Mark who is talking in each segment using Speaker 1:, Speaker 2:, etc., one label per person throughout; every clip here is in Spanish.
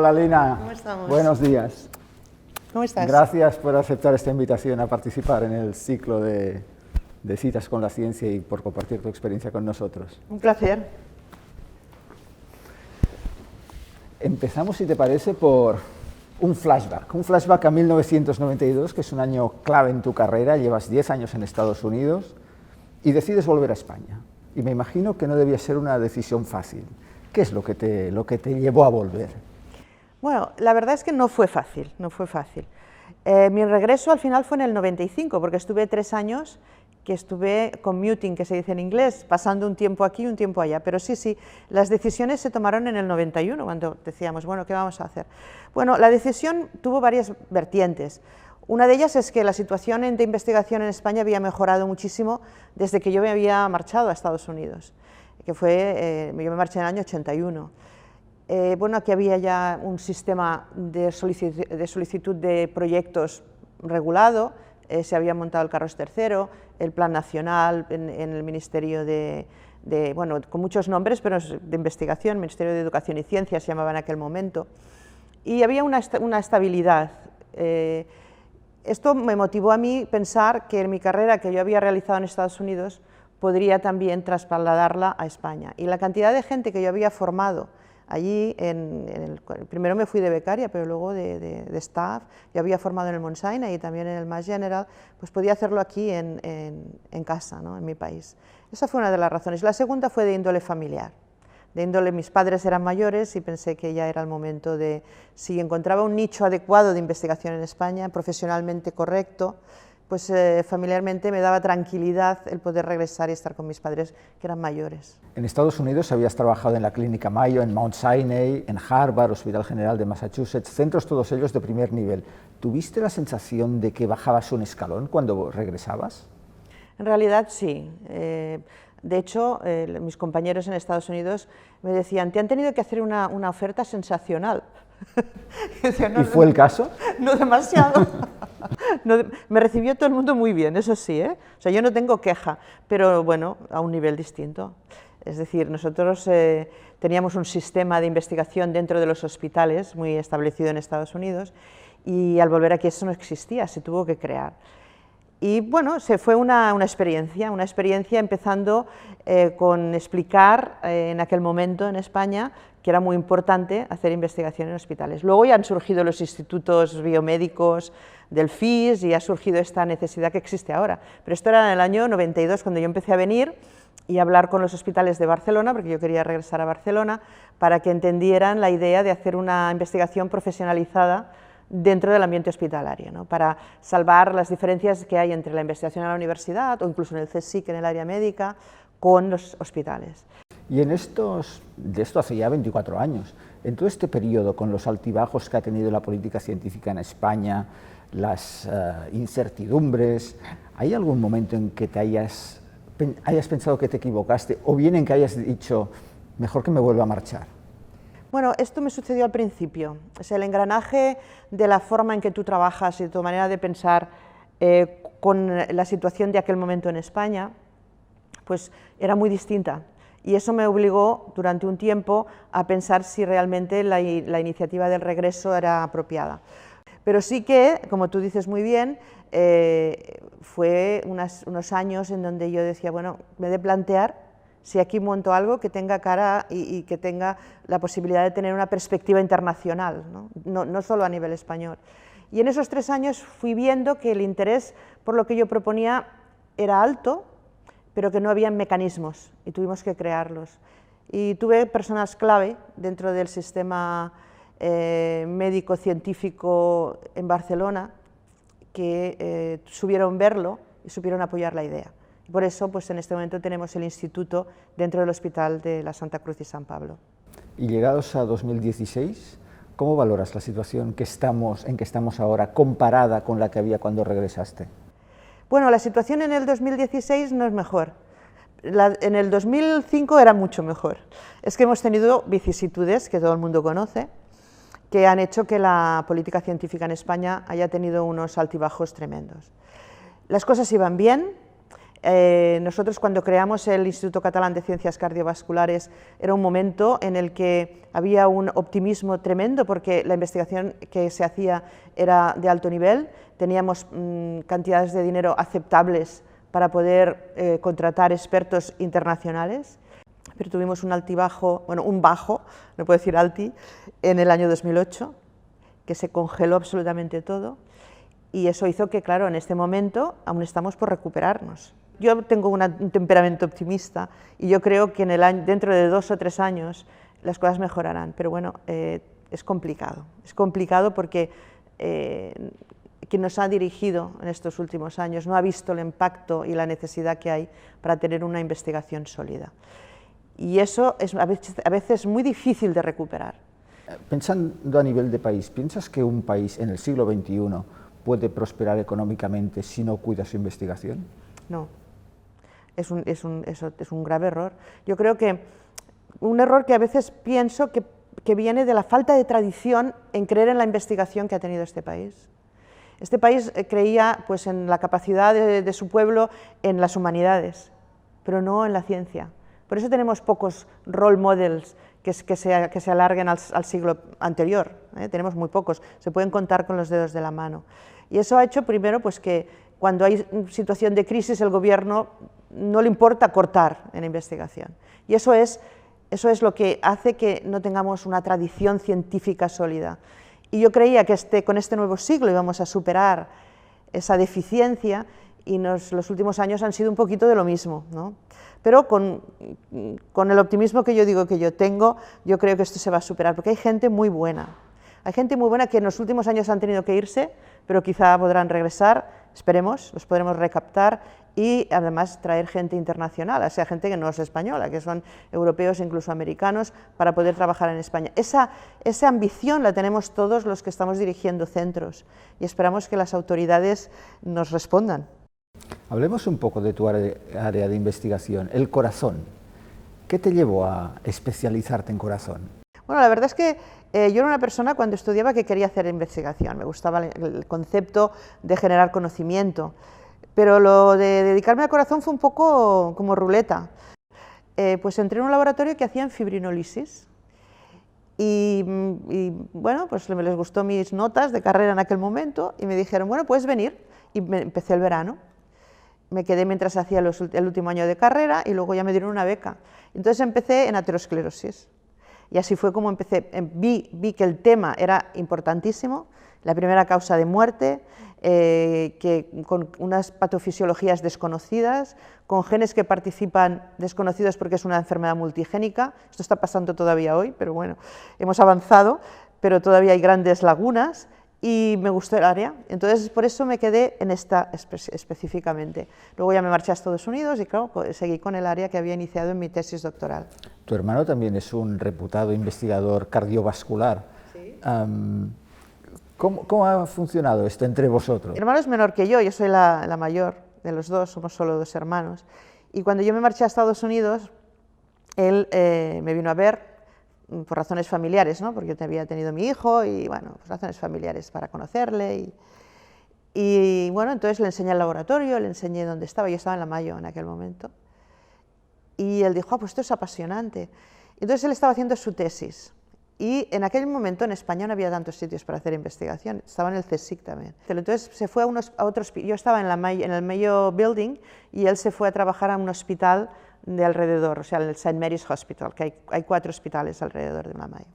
Speaker 1: Hola Lina.
Speaker 2: ¿Cómo estamos?
Speaker 1: Buenos días.
Speaker 2: ¿Cómo estás?
Speaker 1: Gracias por aceptar esta invitación a participar en el ciclo de citas con la ciencia y por compartir tu experiencia con nosotros.
Speaker 2: Un placer.
Speaker 1: Empezamos, si te parece, por un flashback a 1992, que es un año clave en tu carrera. Llevas 10 años en Estados Unidos y decides volver a España. Y me imagino que no debía ser una decisión fácil. ¿Qué es lo que te llevó a volver?
Speaker 2: Bueno, la verdad es que no fue fácil, no fue fácil. Mi regreso al final fue en el 95, porque estuve 3 años que estuve commuting, que se dice en inglés, pasando un tiempo aquí y un tiempo allá. Pero sí, las decisiones se tomaron en el 91, cuando decíamos, bueno, ¿qué vamos a hacer? Bueno, la decisión tuvo varias vertientes. Una de ellas es que la situación de investigación en España había mejorado muchísimo desde que yo me había marchado a Estados Unidos, que fue, yo me marché en el año 81. Bueno, aquí había ya un sistema de solicitud de proyectos regulado, se había montado el Carros III, el Plan Nacional en el Ministerio bueno, con muchos nombres, pero de investigación, Ministerio de Educación y Ciencia se llamaba en aquel momento, y había una estabilidad. Esto me motivó a mí pensar que en mi carrera que yo había realizado en Estados Unidos podría también trasladarla a España. Y la cantidad de gente que yo había formado allí, primero me fui de becaria, pero luego de staff, yo había formado en el Mount Sinai y también en el Mass General, pues podía hacerlo aquí en casa, ¿no? En mi país. Esa fue una de las razones. La segunda fue de índole familiar. De índole, mis padres eran mayores y pensé que ya era el momento de, si encontraba un nicho adecuado de investigación en España, profesionalmente correcto, pues familiarmente me daba tranquilidad el poder regresar y estar con mis padres, que eran mayores.
Speaker 1: En Estados Unidos habías trabajado en la Clínica Mayo, en Mount Sinai, en Harvard, Hospital General de Massachusetts, centros todos ellos de primer nivel. ¿Tuviste la sensación de que bajabas un escalón cuando regresabas?
Speaker 2: En realidad sí. De hecho, mis compañeros en Estados Unidos me decían, te han tenido que hacer una oferta sensacional.
Speaker 1: Decía, ¿y fue el caso?
Speaker 2: No demasiado. No, me recibió todo el mundo muy bien, eso sí, ¿eh? O sea, yo no tengo queja, pero bueno, a un nivel distinto. Es decir, nosotros teníamos un sistema de investigación dentro de los hospitales muy establecido en Estados Unidos y al volver aquí eso no existía, se tuvo que crear. Y bueno, fue una experiencia empezando con explicar en aquel momento en España que era muy importante hacer investigación en hospitales. Luego ya han surgido los institutos biomédicos del FIS y ha surgido esta necesidad que existe ahora. Pero esto era en el año 92 cuando yo empecé a venir y a hablar con los hospitales de Barcelona, porque yo quería regresar a Barcelona, para que entendieran la idea de hacer una investigación profesionalizada dentro del ambiente hospitalario, ¿no? Para salvar las diferencias que hay entre la investigación en la universidad o incluso en el CSIC, en el área médica, con los hospitales.
Speaker 1: Y de esto hace ya 24 años, en todo este periodo, con los altibajos que ha tenido la política científica en España, las incertidumbres, ¿hay algún momento en que te hayas pensado que te equivocaste o bien en que hayas dicho, mejor que me vuelva a marchar?
Speaker 2: Bueno, esto me sucedió al principio. O sea, el engranaje de la forma en que tú trabajas y tu manera de pensar con la situación de aquel momento en España, pues era muy distinta. Y eso me obligó durante un tiempo a pensar si realmente la iniciativa del regreso era apropiada. Pero sí que, como tú dices muy bien, fue unos años en donde yo decía, bueno, me he de plantear si aquí monto algo que tenga cara y que tenga la posibilidad de tener una perspectiva internacional, no solo a nivel español. Y en esos 3 años fui viendo que el interés por lo que yo proponía era alto, pero que no había mecanismos y tuvimos que crearlos. Y tuve personas clave dentro del sistema médico-científico en Barcelona que supieron verlo y supieron apoyar la idea. Por eso, pues en este momento tenemos el instituto dentro del Hospital de la Santa Cruz y San Pablo.
Speaker 1: Y llegados a 2016, ¿cómo valoras la situación en que estamos ahora comparada con la que había cuando regresaste?
Speaker 2: Bueno, la situación en el 2016 no es mejor. En el 2005 era mucho mejor. Es que hemos tenido vicisitudes que todo el mundo conoce, que han hecho que la política científica en España haya tenido unos altibajos tremendos. Las cosas iban bien, Nosotros cuando creamos el Instituto Catalán de Ciencias Cardiovasculares era un momento en el que había un optimismo tremendo porque la investigación que se hacía era de alto nivel, teníamos cantidades de dinero aceptables para poder contratar expertos internacionales, pero tuvimos un altibajo, bueno, un bajo, no puedo decir alti, en el año 2008, que se congeló absolutamente todo, y eso hizo que, claro, en este momento aún estamos por recuperarnos. Yo tengo un temperamento optimista y yo creo que dentro de 2 o 3 años las cosas mejorarán, pero bueno, es complicado porque quien nos ha dirigido en estos últimos años no ha visto el impacto y la necesidad que hay para tener una investigación sólida. Y eso es a veces muy difícil de recuperar.
Speaker 1: Pensando a nivel de país, ¿piensas que un país en el siglo XXI puede prosperar económicamente si no cuida su investigación?
Speaker 2: No, es un grave error. Yo creo que un error que a veces pienso que viene de la falta de tradición en creer en la investigación que ha tenido este país. Este país creía pues, en la capacidad de su pueblo en las humanidades, pero no en la ciencia. Por eso tenemos pocos role models que se alarguen al siglo anterior, tenemos muy pocos, se pueden contar con los dedos de la mano. Y eso ha hecho primero pues, que cuando hay situación de crisis el gobierno no le importa cortar en investigación. Y eso es lo que hace que no tengamos una tradición científica sólida. Y yo creía que con este nuevo siglo íbamos a superar esa deficiencia y los últimos años han sido un poquito de lo mismo, ¿no? Pero con el optimismo que yo digo que yo tengo, yo creo que esto se va a superar, porque hay gente muy buena. Hay gente muy buena que en los últimos años han tenido que irse, pero quizá podrán regresar, esperemos, los podremos recaptar y además traer gente internacional, o sea, gente que no es española, que son europeos e incluso americanos, para poder trabajar en España. Esa ambición la tenemos todos los que estamos dirigiendo centros y esperamos que las autoridades nos respondan.
Speaker 1: Hablemos un poco de tu área de investigación, el corazón. ¿Qué te llevó a especializarte en corazón?
Speaker 2: Bueno, la verdad es que yo era una persona cuando estudiaba que quería hacer investigación, me gustaba el concepto de generar conocimiento, pero lo de dedicarme al corazón fue un poco como ruleta. Pues entré en un laboratorio que hacían fibrinolisis y bueno, pues les gustó mis notas de carrera en aquel momento y me dijeron, bueno, puedes venir, y empecé el verano. Me quedé mientras hacía el último año de carrera y luego ya me dieron una beca. Entonces empecé en aterosclerosis. Y así fue como empecé. Vi que el tema era importantísimo, la primera causa de muerte, con unas patofisiologías desconocidas, con genes que participan desconocidos porque es una enfermedad multigénica. Esto está pasando todavía hoy, pero bueno, hemos avanzado, pero todavía hay grandes lagunas. Y me gustó el área, entonces por eso me quedé en esta específicamente. Luego ya me marché a Estados Unidos y claro, seguí con el área que había iniciado en mi tesis doctoral.
Speaker 1: Tu hermano también es un reputado investigador cardiovascular.
Speaker 2: ¿Sí?
Speaker 1: ¿Cómo ha funcionado esto entre vosotros?
Speaker 2: Mi hermano es menor que yo soy la mayor de los dos, somos solo 2 hermanos. Y cuando yo me marché a Estados Unidos, él me vino a ver, por razones familiares, ¿no? Porque yo había tenido mi hijo y bueno, por razones familiares para conocerle y bueno, entonces le enseñé el laboratorio, le enseñé dónde estaba, yo estaba en la Mayo en aquel momento y él dijo, pues esto es apasionante. Entonces él estaba haciendo su tesis y en aquel momento en España no había tantos sitios para hacer investigación, estaba en el CSIC también. Entonces se fue a otros, yo estaba en el Mayo Building y él se fue a trabajar a un hospital de alrededor, o sea, el St. Mary's Hospital, que hay 4 hospitales alrededor de la Mayo.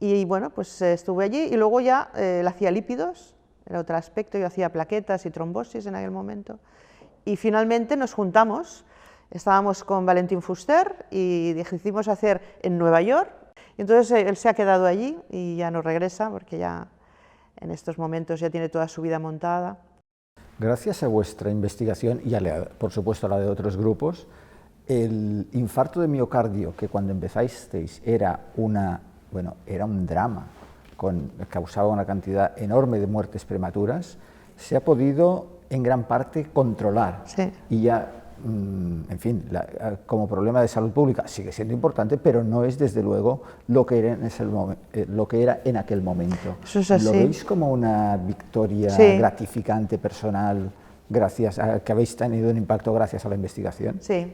Speaker 2: Y bueno, pues estuve allí y luego ya él hacía lípidos, era otro aspecto, yo hacía plaquetas y trombosis en aquel momento. Y finalmente nos juntamos, estábamos con Valentin Fuster y decidimos hacer en Nueva York. Y entonces él se ha quedado allí y ya no regresa porque ya en estos momentos ya tiene toda su vida montada.
Speaker 1: Gracias a vuestra investigación y por supuesto a la de otros grupos, el infarto de miocardio, que cuando empezasteis era un drama, causaba una cantidad enorme de muertes prematuras, se ha podido en gran parte controlar.
Speaker 2: Sí.
Speaker 1: Y ya, en fin, como problema de salud pública sigue siendo importante, pero no es desde luego lo que era en aquel momento.
Speaker 2: Eso es así.
Speaker 1: ¿Lo veis como una victoria gratificante, personal, gracias a que habéis tenido un impacto gracias a la investigación.
Speaker 2: Sí.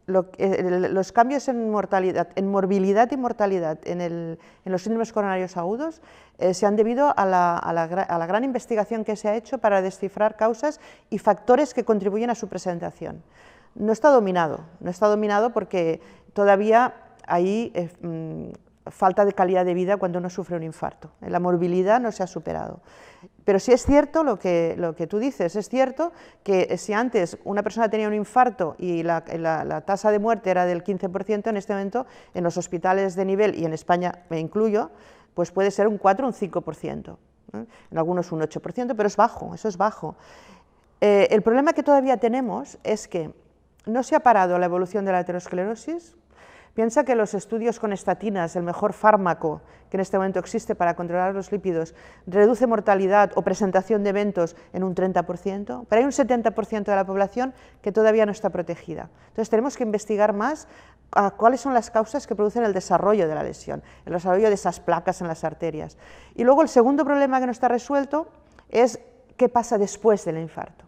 Speaker 2: Los cambios en morbilidad y mortalidad en los síndromes coronarios agudos se han debido a la gran investigación que se ha hecho para descifrar causas y factores que contribuyen a su presentación. No está dominado porque todavía hay falta de calidad de vida cuando uno sufre un infarto. La morbilidad no se ha superado. Pero sí es cierto lo que tú dices, es cierto que si antes una persona tenía un infarto y la tasa de muerte era del 15%, en este momento en los hospitales de nivel, y en España me incluyo, pues puede ser un 4 o un 5%, en algunos un 8%, pero es bajo, eso es bajo. El problema que todavía tenemos es que no se ha parado la evolución de la aterosclerosis. Piensa que los estudios con estatinas, el mejor fármaco que en este momento existe para controlar los lípidos, reduce mortalidad o presentación de eventos en un 30%, pero hay un 70% de la población que todavía no está protegida. Entonces tenemos que investigar más cuáles son las causas que producen el desarrollo de la lesión, el desarrollo de esas placas en las arterias. Y luego el segundo problema que no está resuelto es qué pasa después del infarto.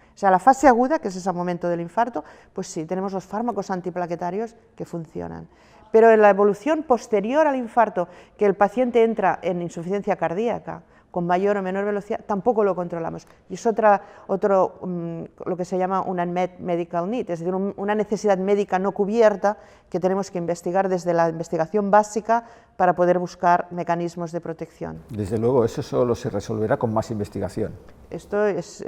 Speaker 2: O sea, la fase aguda, que es ese momento del infarto, pues sí, tenemos los fármacos antiplaquetarios que funcionan. Pero en la evolución posterior al infarto, que el paciente entra en insuficiencia cardíaca con mayor o menor velocidad, tampoco lo controlamos. Y es lo que se llama un unmet medical need, es decir, una necesidad médica no cubierta que tenemos que investigar desde la investigación básica para poder buscar mecanismos de protección.
Speaker 1: Desde luego, eso solo se resolverá con más investigación.
Speaker 2: Esto es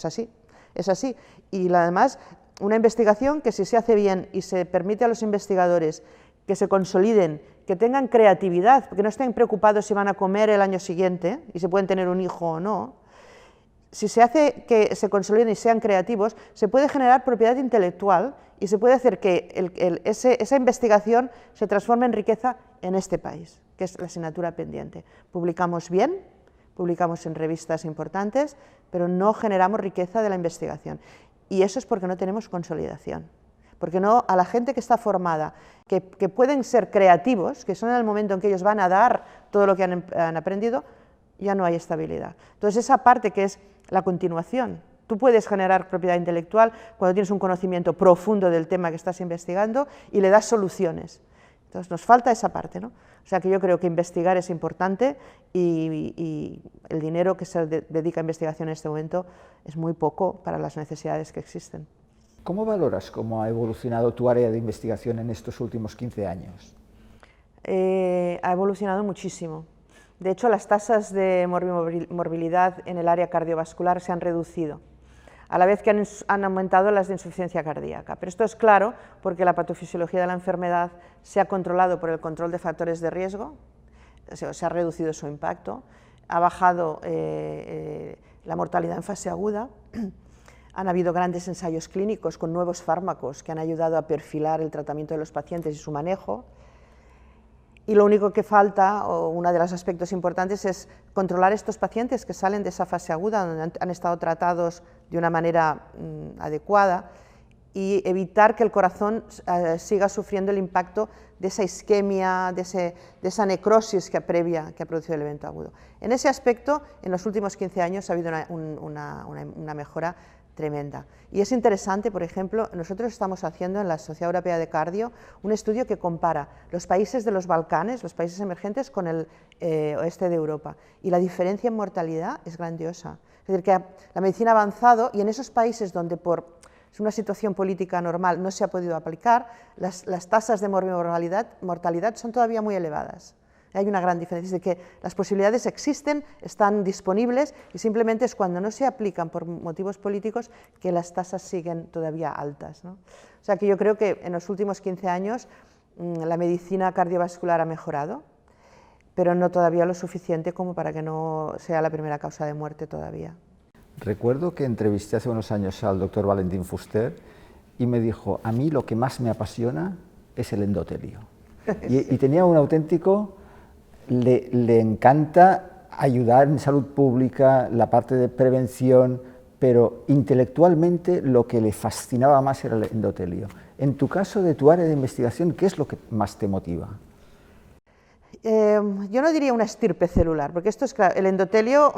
Speaker 2: así. Es así, y además una investigación que si se hace bien y se permite a los investigadores que se consoliden, que tengan creatividad, que no estén preocupados si van a comer el año siguiente y si pueden tener un hijo o no, si se hace que se consoliden y sean creativos, se puede generar propiedad intelectual y se puede hacer que esa investigación se transforme en riqueza en este país, que es la asignatura pendiente. Publicamos bien, publicamos en revistas importantes, pero no generamos riqueza de la investigación. Y eso es porque no tenemos consolidación. Porque no, a la gente que está formada, que pueden ser creativos, que son en el momento en que ellos van a dar todo lo que han aprendido, ya no hay estabilidad. Entonces esa parte que es la continuación. Tú puedes generar propiedad intelectual cuando tienes un conocimiento profundo del tema que estás investigando y le das soluciones. Entonces nos falta esa parte, ¿no? O sea que yo creo que investigar es importante y el dinero que se dedica a investigación en este momento es muy poco para las necesidades que existen.
Speaker 1: ¿Cómo valoras cómo ha evolucionado tu área de investigación en estos últimos 15 años?
Speaker 2: Ha evolucionado muchísimo. De hecho, las tasas de morbilidad en el área cardiovascular se han reducido, a la vez que han aumentado las de insuficiencia cardíaca. Pero esto es claro porque la patofisiología de la enfermedad se ha controlado por el control de factores de riesgo, se ha reducido su impacto, ha bajado la mortalidad en fase aguda, han habido grandes ensayos clínicos con nuevos fármacos que han ayudado a perfilar el tratamiento de los pacientes y su manejo. Y lo único que falta, o uno de los aspectos importantes, es controlar estos pacientes que salen de esa fase aguda, donde han estado tratados de una manera adecuada, y evitar que el corazón siga sufriendo el impacto de esa isquemia, de esa necrosis que ha producido el evento agudo. En ese aspecto, en los últimos 15 años ha habido una mejora tremenda. Y es interesante, por ejemplo, nosotros estamos haciendo en la Sociedad Europea de Cardio un estudio que compara los países de los Balcanes, los países emergentes, con el oeste de Europa. Y la diferencia en mortalidad es grandiosa. Es decir, que la medicina ha avanzado y en esos países donde por una situación política normal no se ha podido aplicar, las tasas de mortalidad son todavía muy elevadas. Hay una gran diferencia, es decir, que las posibilidades existen, están disponibles y simplemente es cuando no se aplican por motivos políticos que las tasas siguen todavía altas, ¿no? O sea que yo creo que en los últimos 15 años la medicina cardiovascular ha mejorado, pero no todavía lo suficiente como para que no sea la primera causa de muerte todavía.
Speaker 1: Recuerdo que entrevisté hace unos años al doctor Valentín Fuster y me dijo, a mí lo que más me apasiona es el endotelio. Y tenía un auténtico... Le encanta ayudar en salud pública, la parte de prevención, pero intelectualmente lo que le fascinaba más era el endotelio. En tu caso, de tu área de investigación, ¿qué es lo que más te motiva?
Speaker 2: Yo no diría una estirpe celular, porque esto es claro, el endotelio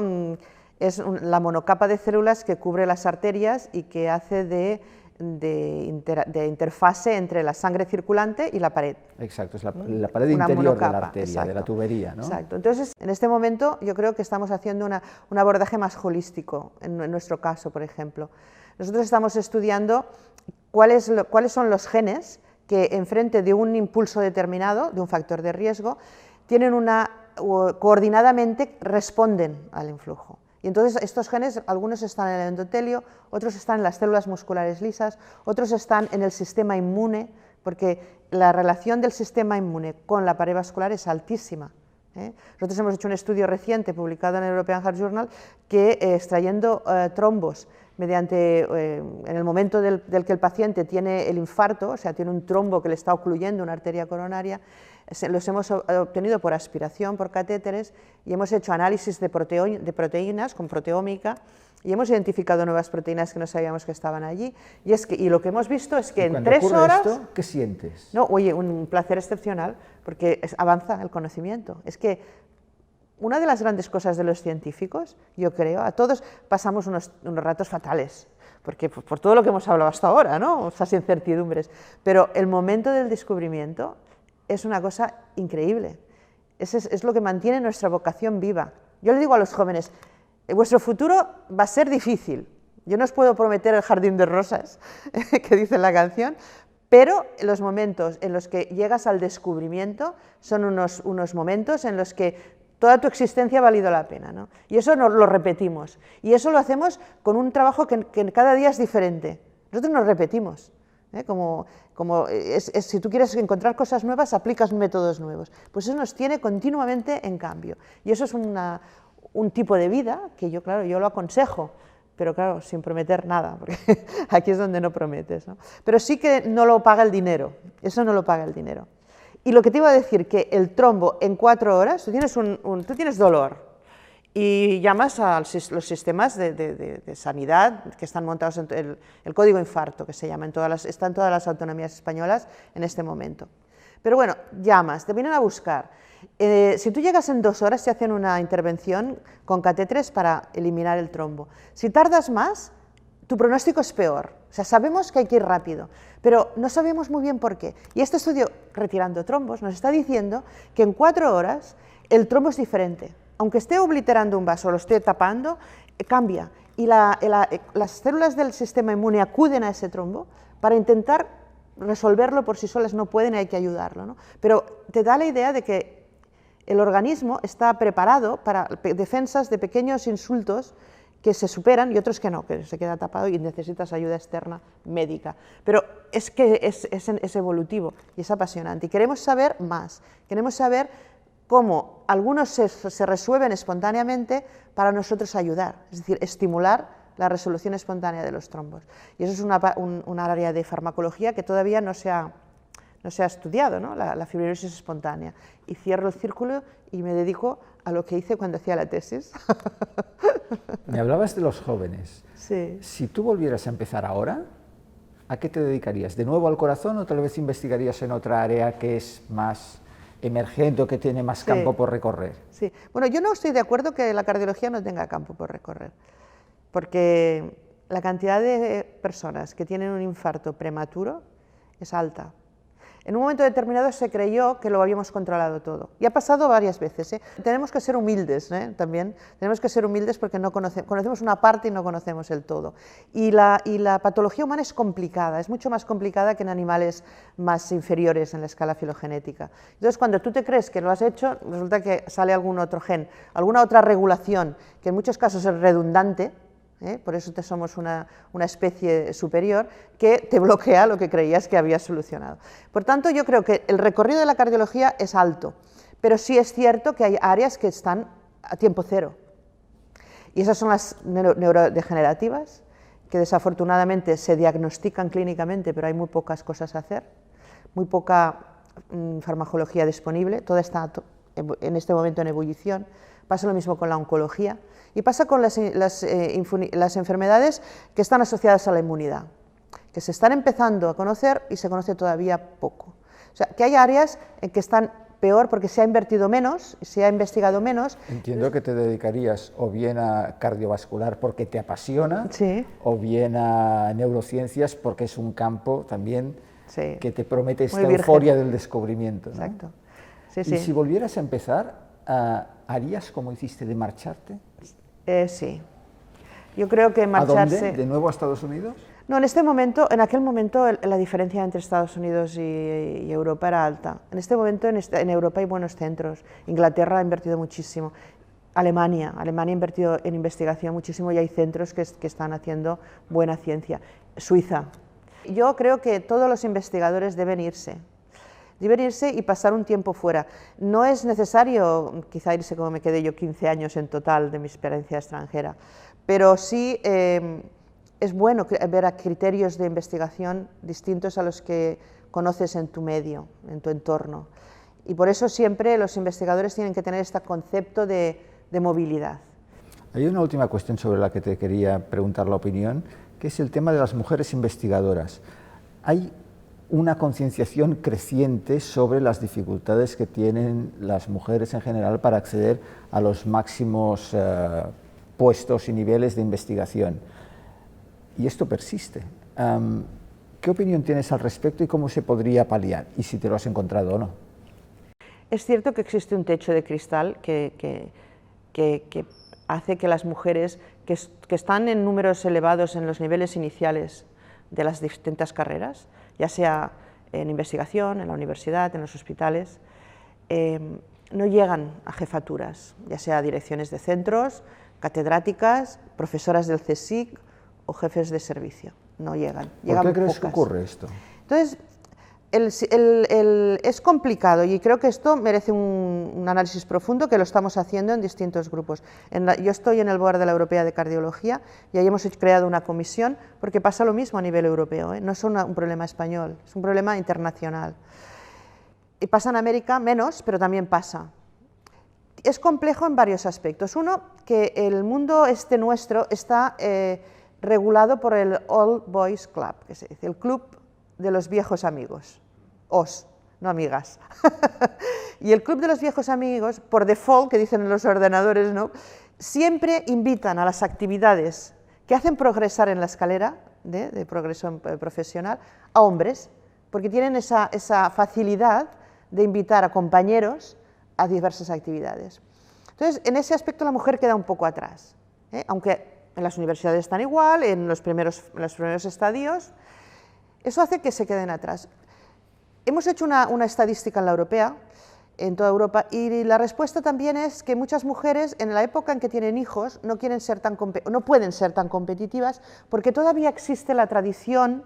Speaker 2: Es la monocapa de células que cubre las arterias y que hace de interfase entre la sangre circulante y la pared.
Speaker 1: Exacto, es la pared interior de la arteria,
Speaker 2: exacto,
Speaker 1: de la tubería, ¿no?
Speaker 2: Exacto. Entonces, en este momento yo creo que estamos haciendo un abordaje más holístico, en nuestro caso, por ejemplo. Nosotros estamos estudiando cuáles son los genes que, enfrente de un impulso determinado, de un factor de riesgo, coordinadamente responden al influjo. Y entonces estos genes, algunos están en el endotelio, otros están en las células musculares lisas, otros están en el sistema inmune, porque la relación del sistema inmune con la pared vascular es altísima. Nosotros hemos hecho un estudio reciente publicado en el European Heart Journal que extrayendo trombos mediante, en el momento del que el paciente tiene el infarto, o sea, tiene un trombo que le está ocluyendo una arteria coronaria, los hemos obtenido por aspiración, por catéteres, y hemos hecho análisis de proteínas con proteómica, y hemos identificado nuevas proteínas que no sabíamos que estaban allí, y lo que hemos visto es que en 3 horas...
Speaker 1: Esto, ¿qué sientes?
Speaker 2: No, oye, un placer excepcional, porque avanza el conocimiento. Es que una de las grandes cosas de los científicos, yo creo, a todos pasamos unos ratos fatales, porque por todo lo que hemos hablado hasta ahora, ¿no? Esas incertidumbres, pero el momento del descubrimiento es una cosa increíble, es lo que mantiene nuestra vocación viva. Yo le digo a los jóvenes, vuestro futuro va a ser difícil, yo no os puedo prometer el jardín de rosas, que dice la canción, pero los momentos en los que llegas al descubrimiento son unos momentos en los que toda tu existencia ha valido la pena, ¿no? Y eso lo repetimos, y eso lo hacemos con un trabajo que cada día es diferente. Nosotros nos repetimos, si tú quieres encontrar cosas nuevas, aplicas métodos nuevos. Pues eso nos tiene continuamente en cambio, y eso es un tipo de vida que yo lo aconsejo, pero claro, sin prometer nada, porque aquí es donde no prometes, ¿no? Pero sí que no lo paga el dinero, eso no lo paga el dinero. Y lo que te iba a decir, que el trombo en 4 horas, tú tienes dolor y llamas a los sistemas de sanidad que están montados en el código infarto, que se llama, está en todas las autonomías españolas en este momento. Pero bueno, llamas, te vienen a buscar. Si tú llegas en 2 horas, te hacen una intervención con catéteres para eliminar el trombo. Si tardas más, tu pronóstico es peor. O sea, sabemos que hay que ir rápido, pero no sabemos muy bien por qué. Y este estudio, retirando trombos, nos está diciendo que en 4 horas el trombo es diferente. Aunque esté obliterando un vaso o lo esté tapando, cambia. Y las células del sistema inmune acuden a ese trombo para intentar resolverlo por sí solas, no pueden y hay que ayudarlo, ¿no? Pero te da la idea de que el organismo está preparado para defensas de pequeños insultos que se superan y otros que no, que se queda tapado y necesitas ayuda externa médica. Pero es que es evolutivo y es apasionante. Y queremos saber más, queremos saber cómo algunos se resuelven espontáneamente para nosotros ayudar, es decir, estimular la resolución espontánea de los trombos. Y eso es una área de farmacología que todavía no se ha estudiado, ¿no? La fibrosis espontánea. Y cierro el círculo y me dedico a lo que hice cuando hacía la tesis.
Speaker 1: Me hablabas de los jóvenes.
Speaker 2: Sí.
Speaker 1: Si tú volvieras a empezar ahora, ¿a qué te dedicarías? ¿De nuevo al corazón o tal vez investigarías en otra área que es más emergente o que tiene más campo por recorrer?
Speaker 2: Sí. Bueno, yo no estoy de acuerdo que la cardiología no tenga campo por recorrer, porque la cantidad de personas que tienen un infarto prematuro es alta. En un momento determinado se creyó que lo habíamos controlado todo. Y ha pasado varias veces, ¿eh? Tenemos que ser humildes, ¿eh? También tenemos que ser humildes porque no conocemos una parte y no conocemos el todo. Y la patología humana es complicada, es mucho más complicada que en animales más inferiores en la escala filogenética. Entonces, cuando tú te crees que lo has hecho, resulta que sale algún otro gen, alguna otra regulación, que en muchos casos es redundante, por eso somos una especie superior, que te bloquea lo que creías que habías solucionado. Por tanto, yo creo que el recorrido de la cardiología es alto, pero sí es cierto que hay áreas que están a tiempo cero. Y esas son las neurodegenerativas, que desafortunadamente se diagnostican clínicamente, pero hay muy pocas cosas a hacer, muy poca farmacología disponible, toda está en este momento en ebullición. Pasa lo mismo con la oncología y pasa con las enfermedades que están asociadas a la inmunidad, que se están empezando a conocer y se conoce todavía poco. O sea, que hay áreas en que están peor porque se ha invertido menos, se ha investigado menos.
Speaker 1: Entiendo que te dedicarías o bien a cardiovascular porque te apasiona,
Speaker 2: Sí.
Speaker 1: o bien a neurociencias porque es un campo también
Speaker 2: Sí.
Speaker 1: que te promete esta
Speaker 2: Muy virgen.
Speaker 1: euforia del descubrimiento, ¿no?
Speaker 2: Exacto. Sí,
Speaker 1: Y
Speaker 2: sí.
Speaker 1: si volvieras a empezar, ¿harías como hiciste de marcharte?
Speaker 2: Sí. Yo creo que
Speaker 1: ¿A
Speaker 2: marcharse...
Speaker 1: dónde? ¿De nuevo a Estados Unidos?
Speaker 2: No, en aquel momento la diferencia entre Estados Unidos y Europa era alta. En este momento en Europa hay buenos centros. Inglaterra ha invertido muchísimo. Alemania ha invertido en investigación muchísimo y hay centros que están haciendo buena ciencia. Suiza. Yo creo que todos los investigadores deben irse y pasar un tiempo fuera. No es necesario quizá irse como me quedé yo 15 años en total de mi experiencia extranjera, pero sí es bueno ver a criterios de investigación distintos a los que conoces en tu medio, en tu entorno. Y por eso siempre los investigadores tienen que tener este concepto de movilidad.
Speaker 1: Hay una última cuestión sobre la que te quería preguntar la opinión, que es el tema de las mujeres investigadoras. Hay una concienciación creciente sobre las dificultades que tienen las mujeres en general para acceder a los máximos puestos y niveles de investigación. Y esto persiste. ¿Qué opinión tienes al respecto y cómo se podría paliar? Y si te lo has encontrado o no.
Speaker 2: Es cierto que existe un techo de cristal que hace que las mujeres que están en números elevados en los niveles iniciales de las distintas carreras, ya sea en investigación, en la universidad, en los hospitales, no llegan a jefaturas, ya sea direcciones de centros, catedráticas, profesoras del CSIC o jefes de servicio. No llegan.
Speaker 1: ¿Por qué crees que ocurre esto?
Speaker 2: Entonces, es complicado y creo que esto merece un análisis profundo que lo estamos haciendo en distintos grupos. Yo estoy en el board de la Europea de Cardiología y ahí hemos creado una comisión porque pasa lo mismo a nivel europeo, no es un problema español, es un problema internacional. Y pasa en América menos, pero también pasa. Es complejo en varios aspectos. Uno, que el mundo nuestro está regulado por el Old Boys Club, que se dice, el club de los viejos amigos, no amigas. Y el club de los viejos amigos, por default, que dicen en los ordenadores, ¿no?, siempre invitan a las actividades que hacen progresar en la escalera de progreso profesional a hombres, porque tienen esa facilidad de invitar a compañeros a diversas actividades. Entonces, en ese aspecto la mujer queda un poco atrás, aunque en las universidades están igual, en los primeros estadios. Eso hace que se queden atrás. Hemos hecho una estadística en la europea, en toda Europa, y la respuesta también es que muchas mujeres, en la época en que tienen hijos, no pueden ser tan competitivas, porque todavía existe la tradición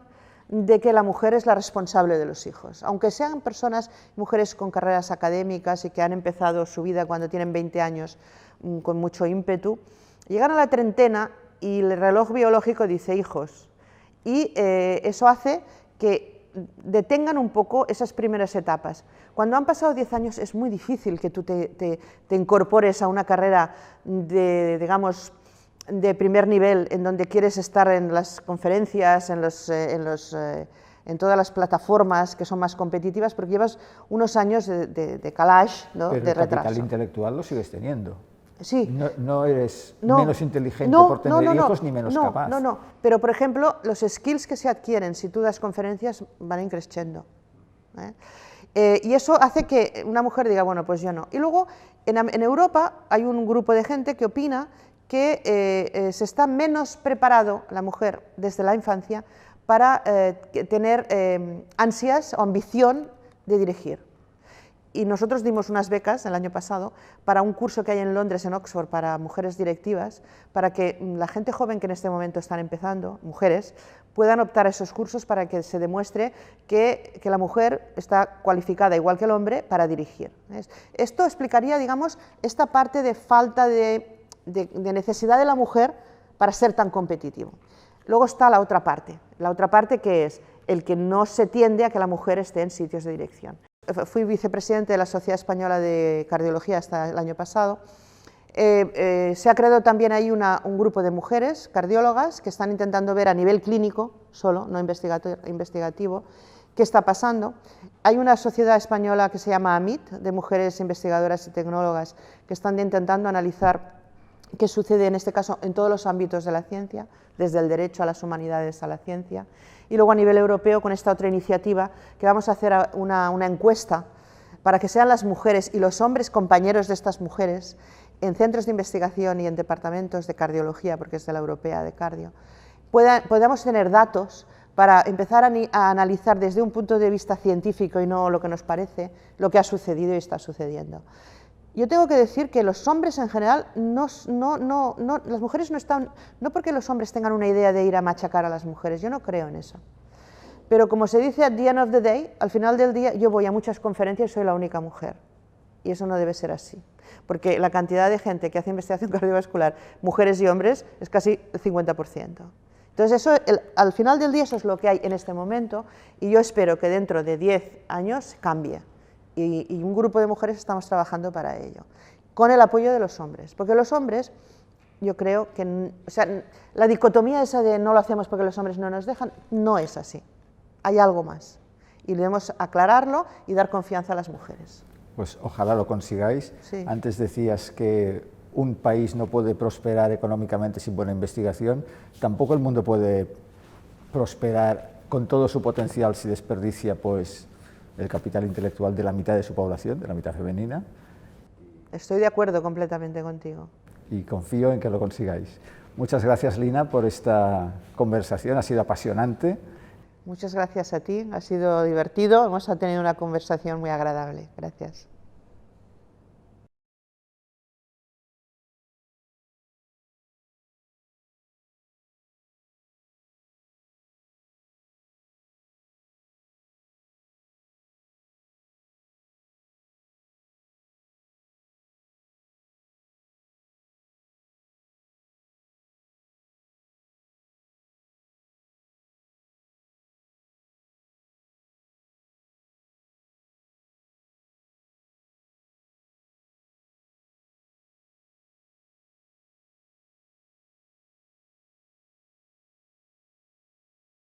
Speaker 2: de que la mujer es la responsable de los hijos. Aunque sean mujeres con carreras académicas y que han empezado su vida cuando tienen 20 años con mucho ímpetu, llegan a la treintena y el reloj biológico dice hijos. Y eso hace que detengan un poco esas primeras etapas. Cuando han pasado 10 años es muy difícil que tú te incorpores a una carrera digamos, de primer nivel, en donde quieres estar en las conferencias, en todas las plataformas que son más competitivas, porque llevas unos años de calage, ¿no?,
Speaker 1: Pero
Speaker 2: de
Speaker 1: el
Speaker 2: retraso.
Speaker 1: capital intelectual lo sigues teniendo.
Speaker 2: Sí.
Speaker 1: No eres menos inteligente por tener hijos ni menos capaz.
Speaker 2: No, pero por ejemplo, los skills que se adquieren si tú das conferencias van creciendo. Y eso hace que una mujer diga, bueno, pues yo no. Y luego, en Europa hay un grupo de gente que opina que se está menos preparado la mujer desde la infancia para tener ansias o ambición de dirigir. Y nosotros dimos unas becas el año pasado para un curso que hay en Londres, en Oxford, para mujeres directivas, para que la gente joven que en este momento están empezando, mujeres, puedan optar a esos cursos para que se demuestre que la mujer está cualificada igual que el hombre para dirigir. Esto explicaría, digamos, esta parte de falta de necesidad de la mujer para ser tan competitivo. Luego está la otra parte que es el que no se tiende a que la mujer esté en sitios de dirección. Fui vicepresidente de la Sociedad Española de Cardiología hasta el año pasado. Se ha creado también ahí un grupo de mujeres cardiólogas que están intentando ver a nivel clínico, solo, no investigativo, ¿Qué está pasando? Hay una sociedad española que se llama AMIT, de mujeres investigadoras y tecnólogas, que están intentando analizar qué sucede en este caso en todos los ámbitos de la ciencia, desde el derecho a las humanidades a la ciencia. Y luego a nivel europeo, con esta otra iniciativa, que vamos a hacer una encuesta para que sean las mujeres y los hombres compañeros de estas mujeres en centros de investigación y en departamentos de cardiología, porque es de la europea de cardio, podamos tener datos para empezar a analizar desde un punto de vista científico y no lo que nos parece, lo que ha sucedido y está sucediendo. Yo tengo que decir que los hombres en general, las mujeres no están, no porque los hombres tengan una idea de ir a machacar a las mujeres, yo no creo en eso. Pero como se dice at the end of the day, al final del día yo voy a muchas conferencias y soy la única mujer. Y eso no debe ser así, porque la cantidad de gente que hace investigación cardiovascular, mujeres y hombres, es casi el 50%. Entonces, eso, al final del día, eso es lo que hay en este momento, y yo espero que dentro de 10 años cambie. Y un grupo de mujeres estamos trabajando para ello, con el apoyo de los hombres, porque los hombres, yo creo que, o sea, la dicotomía esa de no lo hacemos porque los hombres no nos dejan, no es así, hay algo más, y debemos aclararlo y dar confianza a las mujeres.
Speaker 1: Pues ojalá lo consigáis.
Speaker 2: Sí.
Speaker 1: Antes decías que un país no puede prosperar económicamente sin buena investigación, tampoco el mundo puede prosperar con todo su potencial si desperdicia pues el capital intelectual de la mitad de su población, de la mitad femenina.
Speaker 2: Estoy de acuerdo completamente contigo.
Speaker 1: Y confío en que lo consigáis. Muchas gracias, Lina, por esta conversación, ha sido apasionante.
Speaker 2: Muchas gracias a ti, ha sido divertido, hemos tenido una conversación muy agradable. Gracias.